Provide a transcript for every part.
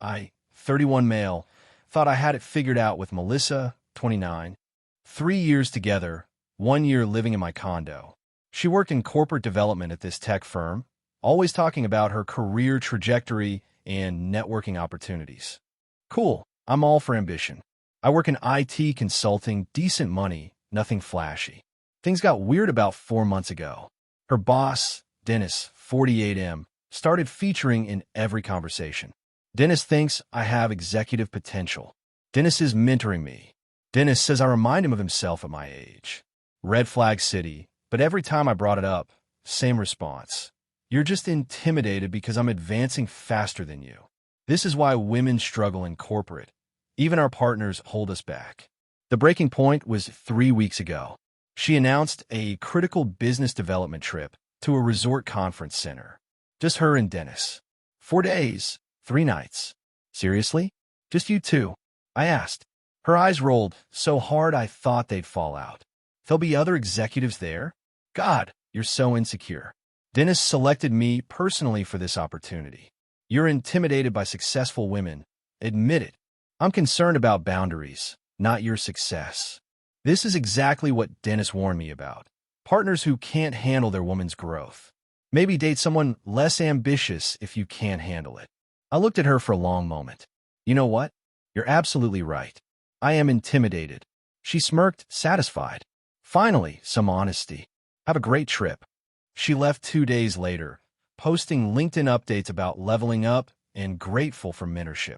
I, 31 male, thought I had it figured out with Melissa, 29. 3 years together, 1 year living in my condo. She worked in corporate development at this tech firm, always talking about her career trajectory and networking opportunities. Cool, I'm all for ambition. I work in IT consulting, decent money, nothing flashy. Things got weird about 4 months ago. Her boss, Dennis, 48M, started featuring in every conversation. Dennis thinks I have executive potential. Dennis is mentoring me. Dennis says I remind him of himself at my age. Red flag city, but every time I brought it up, same response. You're just intimidated because I'm advancing faster than you. This is why women struggle in corporate. Even our partners hold us back. The breaking point was 3 weeks ago. She announced a critical business development trip to a resort conference center. Just her and Dennis. 4 days, 3 nights. Seriously? Just you two? I asked. Her eyes rolled so hard I thought they'd fall out. There'll be other executives there? God, you're so insecure. Dennis selected me personally for this opportunity. You're intimidated by successful women. Admit it. I'm concerned about boundaries, not your success. This is exactly what Dennis warned me about. Partners who can't handle their woman's growth. Maybe date someone less ambitious if you can't handle it. I looked at her for a long moment. You know what? You're absolutely right. I am intimidated. She smirked, satisfied. Finally, some honesty. Have a great trip. She left 2 days later, posting LinkedIn updates about leveling up and grateful for mentorship.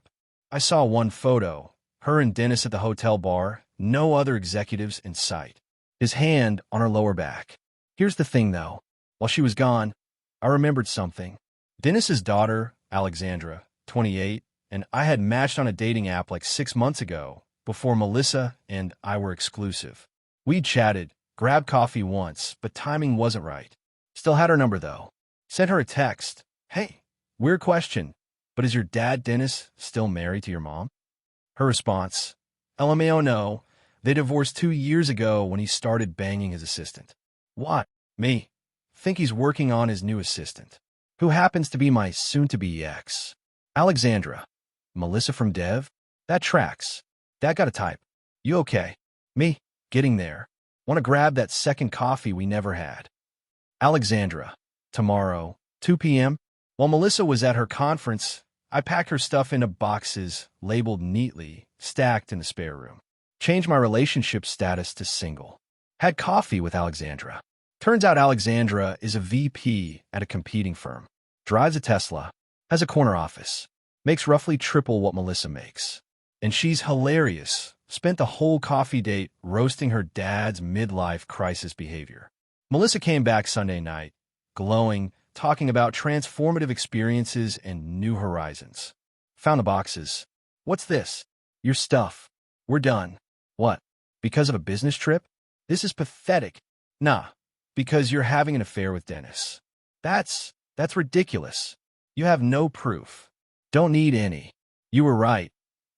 I saw one photo, her and Dennis at the hotel bar, no other executives in sight. His hand on her lower back. Here's the thing, though. While she was gone, I remembered something. Dennis's daughter, Alexandra, 28, and I had matched on a dating app like 6 months ago, before Melissa and I were exclusive. We'd chatted, grabbed coffee once, but timing wasn't right. Still had her number, though. Sent her a text. Hey, weird question, but is your dad, Dennis, still married to your mom? Her response, LMAO no. They divorced 2 years ago when he started banging his assistant. What? Me? Think he's working on his new assistant, who happens to be my soon-to-be ex. Alexandra. Melissa from Dev? That tracks. Dad got a type. You okay? Me? Getting there. Want to grab that second coffee we never had. Alexandra. Tomorrow, 2 p.m. While Melissa was at her conference, I packed her stuff into boxes, labeled neatly, stacked in the spare room. Changed my relationship status to single. Had coffee with Alexandra. Turns out Alexandra is a VP at a competing firm. Drives a Tesla. Has a corner office. Makes roughly triple what Melissa makes. And she's hilarious. Spent the whole coffee date roasting her dad's midlife crisis behavior. Melissa came back Sunday night, glowing, talking about transformative experiences and new horizons. Found the boxes. What's this? Your stuff. We're done. What? Because of a business trip? This is pathetic. Nah, because you're having an affair with Dennis. That's ridiculous. You have no proof. Don't need any. You were right.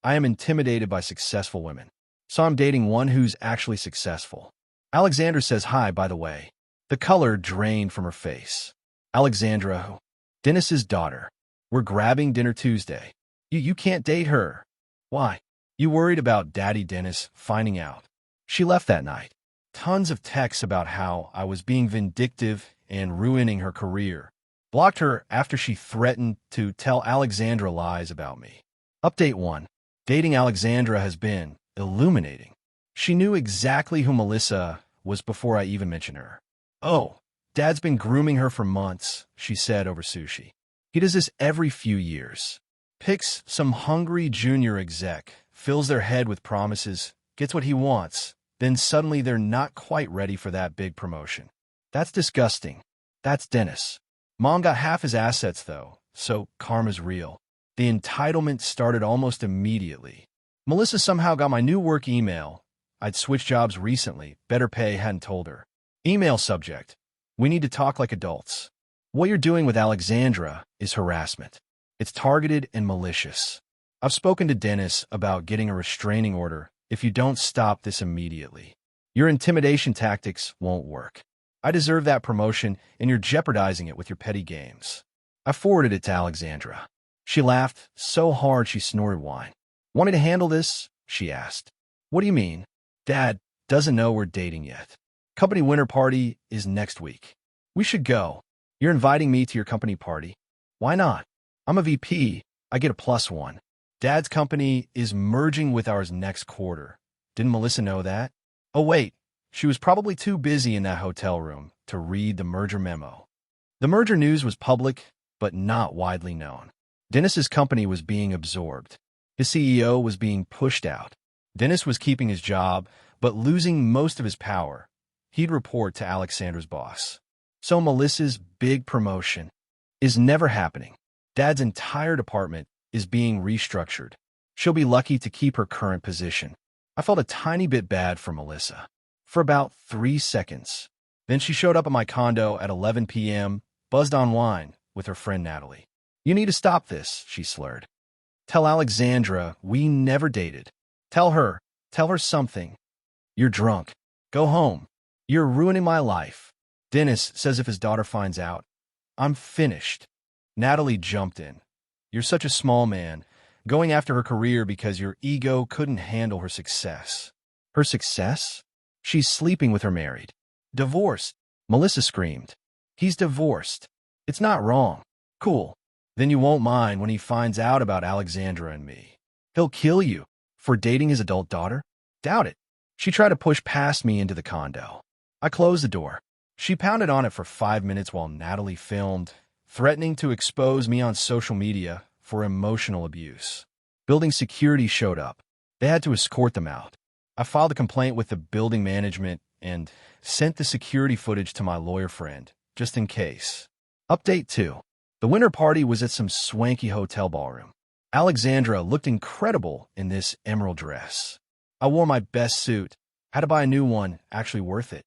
I am intimidated by successful women. So I'm dating one who's actually successful. Alexandra says hi, by the way. The color drained from her face. Alexandra, Dennis's daughter. We're grabbing dinner Tuesday. You can't date her. Why? You worried about Daddy Dennis finding out. She left that night. Tons of texts about how I was being vindictive and ruining her career. Blocked her after she threatened to tell Alexandra lies about me. Update 1. Dating Alexandra has been illuminating. She knew exactly who Melissa was before I even mentioned her. Oh, Dad's been grooming her for months, she said over sushi. He does this every few years. Picks some hungry junior exec, fills their head with promises, gets what he wants, then suddenly they're not quite ready for that big promotion. That's disgusting. That's Dennis. Mom got half his assets, though, so karma's real. The entitlement started almost immediately. Melissa somehow got my new work email. I'd switched jobs recently, better pay, hadn't told her. Email subject. We need to talk like adults. What you're doing with Alexandra is harassment. It's targeted and malicious. I've spoken to Dennis about getting a restraining order if you don't stop this immediately. Your intimidation tactics won't work. I deserve that promotion, and you're jeopardizing it with your petty games. I forwarded it to Alexandra. She laughed so hard she snorted wine. Want me to handle this? She asked. What do you mean? Dad doesn't know we're dating yet. Company winter party is next week. We should go. You're inviting me to your company party. Why not? I'm a VP. I get a +1. Dad's company is merging with ours next quarter. Didn't Melissa know that? Oh, wait. She was probably too busy in that hotel room to read the merger memo. The merger news was public, but not widely known. Dennis's company was being absorbed. His CEO was being pushed out. Dennis was keeping his job, but losing most of his power. He'd report to Alexandra's boss. So Melissa's big promotion is never happening. Dad's entire department is being restructured. She'll be lucky to keep her current position. I felt a tiny bit bad for Melissa. For about 3 seconds. Then she showed up at my condo at 11 p.m., buzzed on wine with her friend Natalie. You need to stop this, she slurred. Tell Alexandra we never dated. Tell her something. You're drunk. Go home. You're ruining my life. Dennis says if his daughter finds out, I'm finished. Natalie jumped in. You're such a small man, going after her career because your ego couldn't handle her success. Her success? She's sleeping with her married. Divorced. Melissa screamed. He's divorced. It's not wrong. Cool. Then you won't mind when he finds out about Alexandra and me. He'll kill you for dating his adult daughter? Doubt it. She tried to push past me into the condo. I closed the door. She pounded on it for 5 minutes while Natalie filmed, threatening to expose me on social media for emotional abuse. Building security showed up. They had to escort them out. I filed a complaint with the building management and sent the security footage to my lawyer friend, just in case. Update 2. The winter party was at some swanky hotel ballroom. Alexandra looked incredible in this emerald dress. I wore my best suit. Had to buy a new one, actually worth it.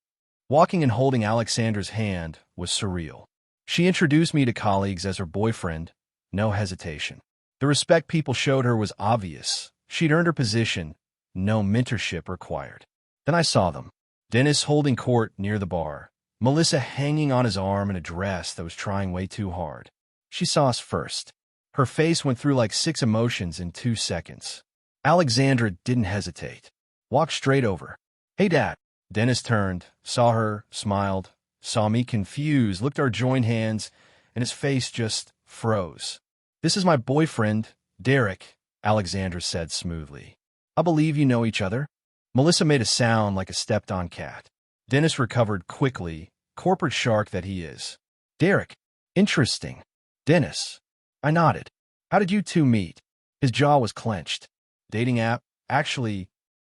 Walking and holding Alexandra's hand was surreal. She introduced me to colleagues as her boyfriend, no hesitation. The respect people showed her was obvious. She'd earned her position, no mentorship required. Then I saw them. Dennis holding court near the bar. Melissa hanging on his arm in a dress that was trying way too hard. She saw us first. Her face went through like 6 emotions in 2 seconds. Alexandra didn't hesitate. Walked straight over. Hey, Dad. Dennis turned, saw her, smiled, saw me confused, looked at our joined hands, and his face just froze. This is my boyfriend, Derek, Alexandra said smoothly. I believe you know each other. Melissa made a sound like a stepped-on cat. Dennis recovered quickly, corporate shark that he is. Derek. Interesting. Dennis. I nodded. How did you two meet? His jaw was clenched. Dating app? Actually,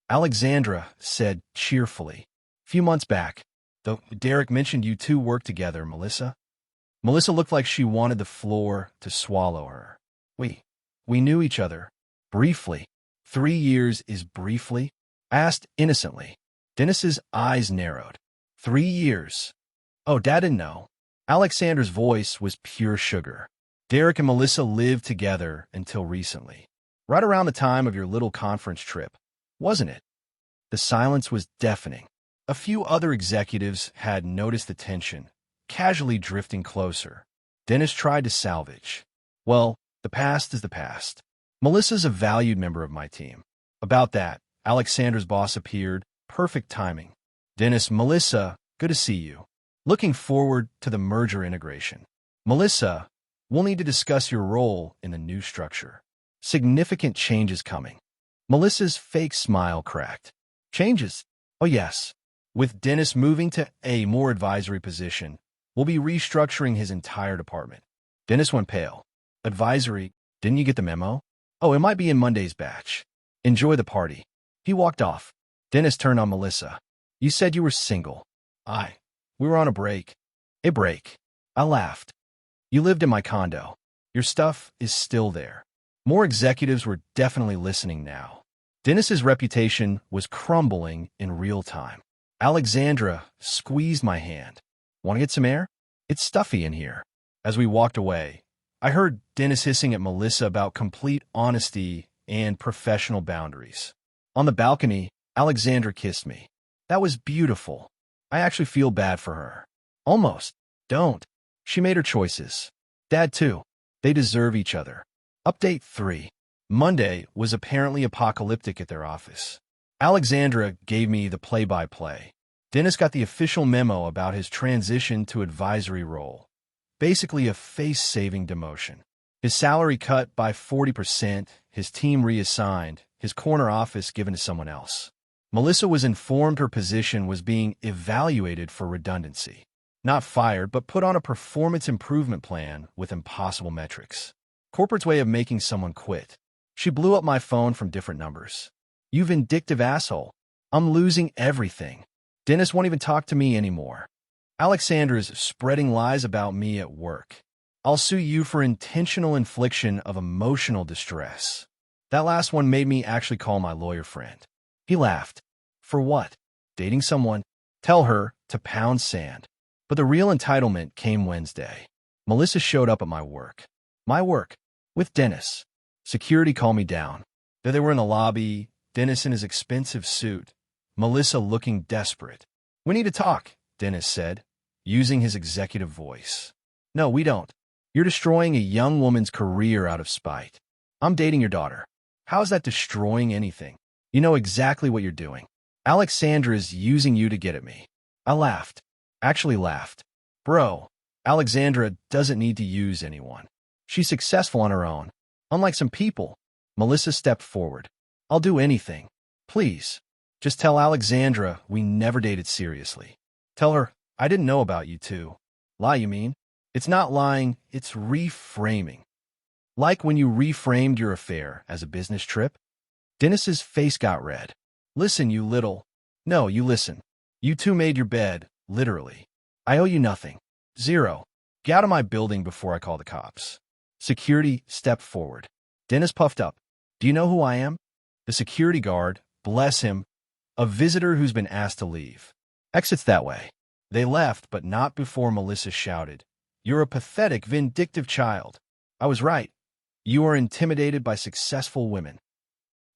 Alexandra said cheerfully. Few months back, though Derek mentioned you two worked together, Melissa. Melissa looked like she wanted the floor to swallow her. We knew each other. Briefly. 3 years is briefly? I asked innocently. Dennis's eyes narrowed. 3 years. Oh, Dad didn't know. Alexandra's voice was pure sugar. Derek and Melissa lived together until recently. Right around the time of your little conference trip, wasn't it? The silence was deafening. A few other executives had noticed the tension, casually drifting closer. Dennis tried to salvage. Well, the past is the past. Melissa's a valued member of my team. About that, Alexandra's boss appeared. Perfect timing. Dennis, Melissa, good to see you. Looking forward to the merger integration. Melissa, we'll need to discuss your role in the new structure. Significant changes coming. Melissa's fake smile cracked. Changes? Oh, yes. With Dennis moving to a more advisory position, we'll be restructuring his entire department. Dennis went pale. Advisory? Didn't you get the memo? Oh, it might be in Monday's batch. Enjoy the party. He walked off. Dennis turned on Melissa. You said you were single. We were on a break. A break. I laughed. You lived in my condo. Your stuff is still there. More executives were definitely listening now. Dennis's reputation was crumbling in real time. Alexandra squeezed my hand. Want to get some air? It's stuffy in here. As we walked away, I heard Dennis hissing at Melissa about complete honesty and professional boundaries. On the balcony, Alexandra kissed me. That was beautiful. I actually feel bad for her. Almost. Don't. She made her choices. Dad, too. They deserve each other. Update 3. Monday was apparently apocalyptic at their office. Alexandra gave me the play-by-play. Dennis got the official memo about his transition to advisory role. Basically a face-saving demotion. His salary cut by 40%, his team reassigned, his corner office given to someone else. Melissa was informed her position was being evaluated for redundancy. Not fired, but put on a performance improvement plan with impossible metrics. Corporate's way of making someone quit. She blew up my phone from different numbers. You vindictive asshole. I'm losing everything. Dennis won't even talk to me anymore. Alexandra's spreading lies about me at work. I'll sue you for intentional infliction of emotional distress. That last one made me actually call my lawyer friend. He laughed. For what? Dating someone? Tell her to pound sand. But the real entitlement came Wednesday. Melissa showed up at my work. My work. With Dennis. Security called me down. There they were in the lobby, Dennis in his expensive suit, Melissa looking desperate. We need to talk, Dennis said, using his executive voice. No, we don't. You're destroying a young woman's career out of spite. I'm dating your daughter. How is that destroying anything? You know exactly what you're doing. Alexandra's using you to get at me. I laughed. Actually laughed. Bro, Alexandra doesn't need to use anyone. She's successful on her own. Unlike some people. Melissa stepped forward. I'll do anything. Please. Just tell Alexandra we never dated seriously. Tell her I didn't know about you two. Lie, you mean? It's not lying, it's reframing. Like when you reframed your affair as a business trip? Dennis's face got red. Listen, you little... No, you listen. You two made your bed, literally. I owe you nothing. Zero. Get out of my building before I call the cops. Security stepped forward. Dennis puffed up. Do you know who I am? The security guard, bless him, a visitor who's been asked to leave. Exits that way. They left, but not before Melissa shouted. You're a pathetic, vindictive child. I was right. You are intimidated by successful women.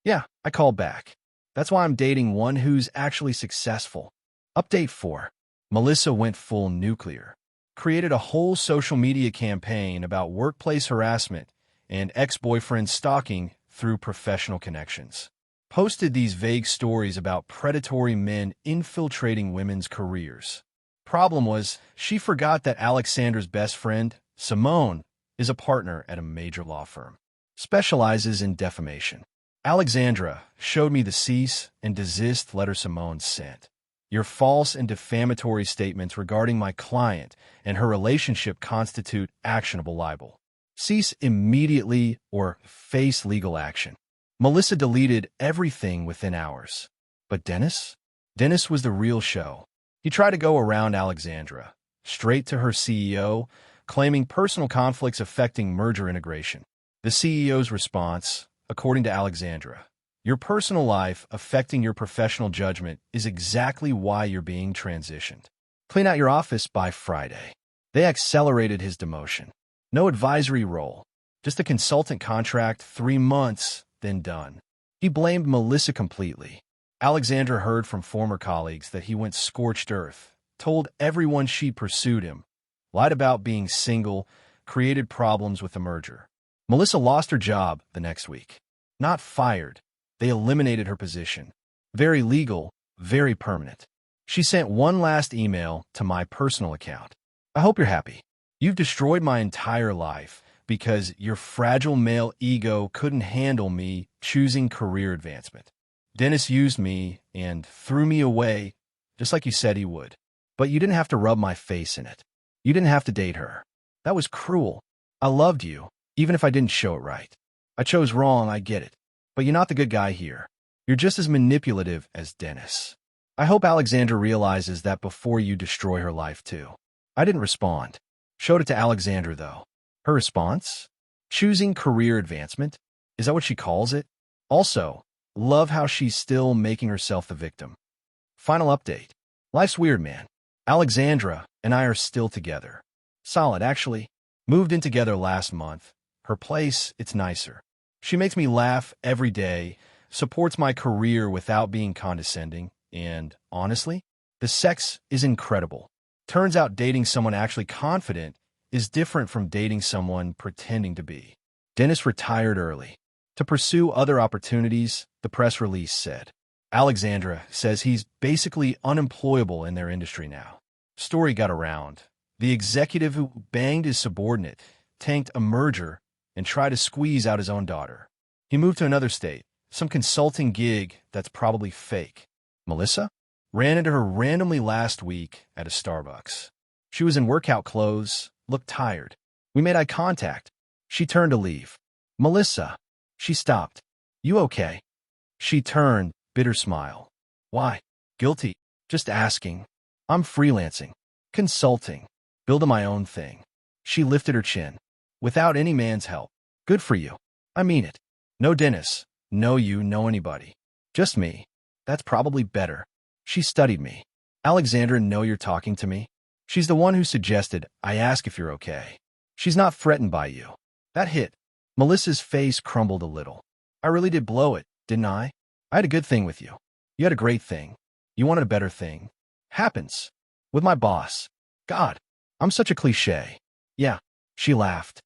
Yeah, I called back. That's why I'm dating one who's actually successful. Update 4. Melissa went full nuclear. Created a whole social media campaign about workplace harassment and ex-boyfriend stalking through professional connections. Posted these vague stories about predatory men infiltrating women's careers. Problem was, she forgot that Alexandra's best friend, Simone, is a partner at a major law firm. Specializes in defamation. Alexandra showed me the cease and desist letter Simone sent. Your false and defamatory statements regarding my client and her relationship constitute actionable libel. Cease immediately or face legal action. Melissa deleted everything within hours. But Dennis? Dennis was the real show. He tried to go around Alexandra, straight to her CEO, claiming personal conflicts affecting merger integration. The CEO's response, according to Alexandra, your personal life affecting your professional judgment is exactly why you're being transitioned. Clean out your office by Friday. They accelerated his demotion. No advisory role, just a consultant contract, 3 months, then done. He blamed Melissa completely. Alexandra heard from former colleagues that he went scorched earth, told everyone she pursued him, lied about being single, created problems with the merger. Melissa lost her job the next week. Not fired. They eliminated her position. Very legal, very permanent. She sent one last email to my personal account. I hope you're happy. You've destroyed my entire life because your fragile male ego couldn't handle me choosing career advancement. Dennis used me and threw me away, just like you said he would. But you didn't have to rub my face in it. You didn't have to date her. That was cruel. I loved you, even if I didn't show it right. I chose wrong, I get it. But you're not the good guy here. You're just as manipulative as Dennis. I hope Alexandra realizes that before you destroy her life too. I didn't respond. Showed it to Alexandra though. Her response? Choosing career advancement? Is that what she calls it? Also, love how she's still making herself the victim. Final update. Life's weird, man. Alexandra and I are still together. Solid, actually. Moved in together last month. Her place, it's nicer. She makes me laugh every day, supports my career without being condescending, and, honestly, the sex is incredible. Turns out dating someone actually confident is different from dating someone pretending to be. Dennis retired early to pursue other opportunities, the press release said. Alexandra says he's basically unemployable in their industry now. Story got around. The executive who banged his subordinate tanked a merger and tried to squeeze out his own daughter. He moved to another state, some consulting gig that's probably fake. Melissa? Ran into her randomly last week at a Starbucks. She was in workout clothes, looked tired. We made eye contact. She turned to leave. Melissa. She stopped. You okay? She turned, bitter smile. Why? Guilty. Just asking. I'm freelancing. Consulting. Building my own thing. She lifted her chin. Without any man's help. Good for you. I mean it. No Dennis. No you, no anybody. Just me. That's probably better. She studied me. Alexandra know you're talking to me? She's the one who suggested I ask if you're okay. She's not threatened by you. That hit. Melissa's face crumbled a little. I really did blow it, didn't I? I had a good thing with you. You had a great thing. You wanted a better thing. Happens. With my boss. God, I'm such a cliche. Yeah. She laughed.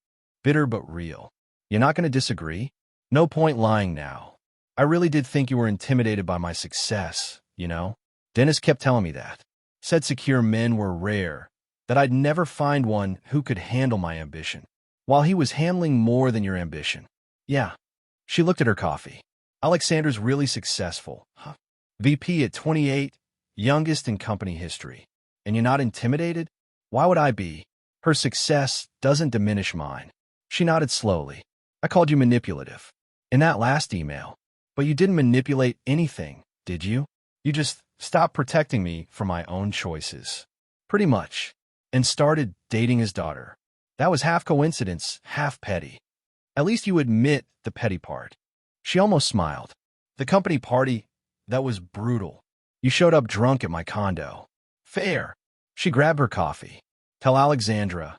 Bitter but real. You're not going to disagree? No point lying now. I really did think you were intimidated by my success, you know? Dennis kept telling me that. Said secure men were rare, that I'd never find one who could handle my ambition. While he was handling more than your ambition. Yeah. She looked at her coffee. Alexander's really successful, huh? VP at 28, youngest in company history. And you're not intimidated? Why would I be? Her success doesn't diminish mine. She nodded slowly. I called you manipulative. In that last email. But you didn't manipulate anything, did you? You just stopped protecting me from my own choices. Pretty much. And started dating his daughter. That was half coincidence, half petty. At least you admit the petty part. She almost smiled. The company party, that was brutal. You showed up drunk at my condo. Fair. She grabbed her coffee. Tell Alexandra.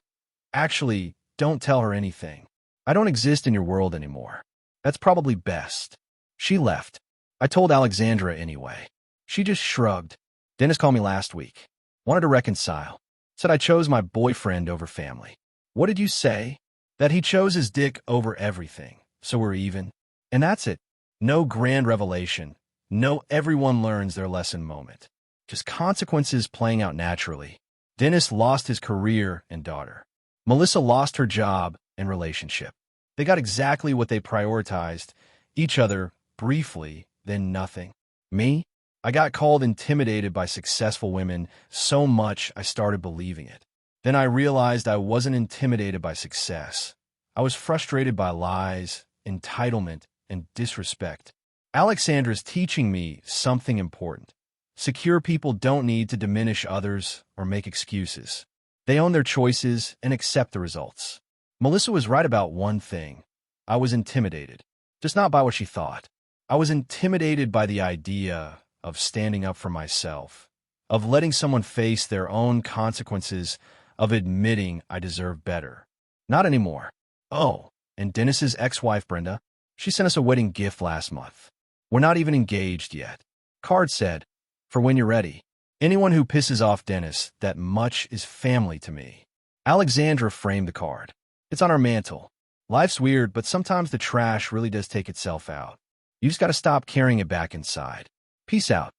Actually, don't tell her anything. I don't exist in your world anymore. That's probably best. She left. I told Alexandra anyway. She just shrugged. Dennis called me last week. Wanted to reconcile. Said I chose my boyfriend over family. What did you say? That he chose his dick over everything. So we're even. And that's it. No grand revelation. No everyone learns their lesson moment. Just consequences playing out naturally. Dennis lost his career and daughter. Melissa lost her job and relationship. They got exactly what they prioritized. Each other, briefly, then nothing. Me? I got called intimidated by successful women so much I started believing it. Then I realized I wasn't intimidated by success. I was frustrated by lies, entitlement, and disrespect. Alexandra's teaching me something important. Secure people don't need to diminish others or make excuses. They own their choices and accept the results. Melissa was right about one thing. I was intimidated. Just not by what she thought. I was intimidated by the idea of standing up for myself, of letting someone face their own consequences, of admitting I deserve better. Not anymore. Oh, and Dennis's ex-wife, Brenda, she sent us a wedding gift last month. We're not even engaged yet. Card said, for when you're ready. Anyone who pisses off Dennis that much is family to me. Alexandra framed the card. It's on our mantle. Life's weird, but sometimes the trash really does take itself out. You just gotta stop carrying it back inside. Peace out.